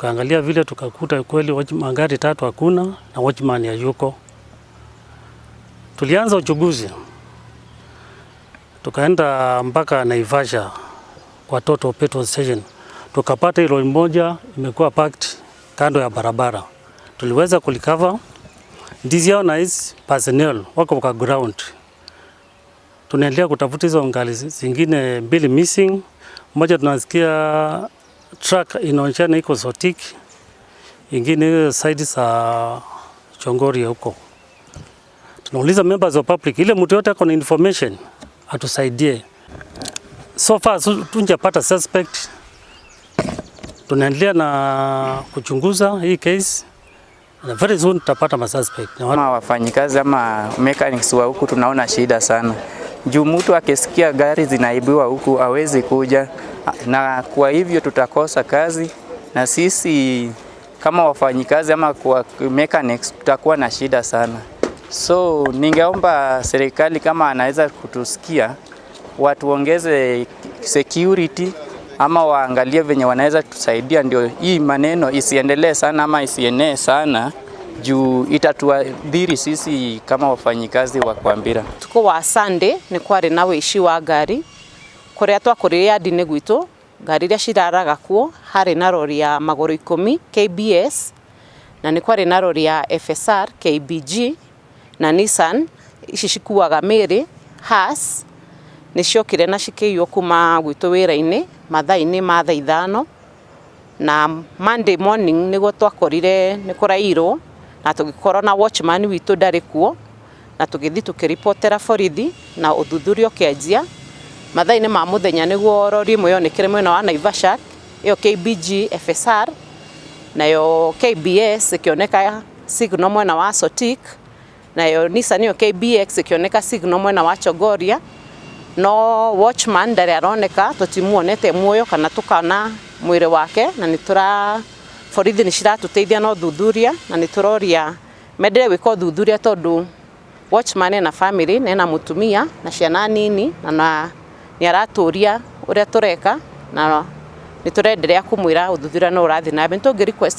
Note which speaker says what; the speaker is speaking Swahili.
Speaker 1: Tukaangalia vile tukakuta kweli magari 3 hakuna na watchman hayuko. Tulianza uchunguzi. Tukaenda mpaka Naivasha kwa Total Petrol Station. Tukapata lori moja imekuwa parked kando ya barabara. Tuliweza kulikava. Disorganized personnel wako kwa ground. Tunaendelea kutafuta hizo ngali zingine 2 missing. Moja tunasikia truck inaonyeshana iko Sotik. Ingine side za Chongori huko. Tunauliza members of public ile mtu yote ako na information atusaidie. So far tunjapata suspect. Tunaendelea na kuchunguza hii case. Na very soon tutapata masuspect.
Speaker 2: Kama wafanyikazi ama mechanics wa huku tunaona shida sana. Juu mtu akisikia gari zinaibiwa huku hawezi kuja, na kwa hivyo tutakosa kazi, na sisi kama wafanyikazi ama kwa mechanics tutakuwa na shida sana. So ningeomba serikali kama anaweza kutusikia, watuongeze security ama waangalie venye wanaweza tusaidia ndio hii maneno isiendelee sana ama isienee sana, juu itatuadhiri sisi kama wafanyikazi wa Kwambira.
Speaker 3: Tuko wa Sunday ni kwari na WUICI wa Ngari kuria twakuria ndine gwitu ngari iria ciraraga kuo hari na rori ya magoro 10 KBS na ni kwari na rori ya FSR KBG na Nissan ici cikuaga mĩrĩ Haas ni ciokire na cikĩiywo kuma gwitu wĩra-inĩ mathaa-inĩ ma thaa 5 na Monday morning nĩguo twakorire nĩ kũrairwo na tũgĩkorwo na watchman witũ ndarĩ kuo na tũgĩthi tũkĩripotera borithi na ũthuthuria ũkĩanjia mathaa-inĩ ma mũthenya nĩguo rori ĩmwe yonekire mwena wa Naivasha ĩyo KBG FSR nayo KBS ĩkĩoneka signal mwena wa Sotik nayo Nissan ĩyo KBX ĩkĩoneka signal mwena wa Chongoria. No watchman ndari aroneka tutimuonete muoyo kana tukana mwire wake na nitura borithi ni ciratuteithia no thuthuria na nituroria medere wiko thuthuria tondu watchman na family na mutumia na ciana nini na ni araturia uria tureka na niturenderea kumwira uthuthuria no urathi na bintu ngi request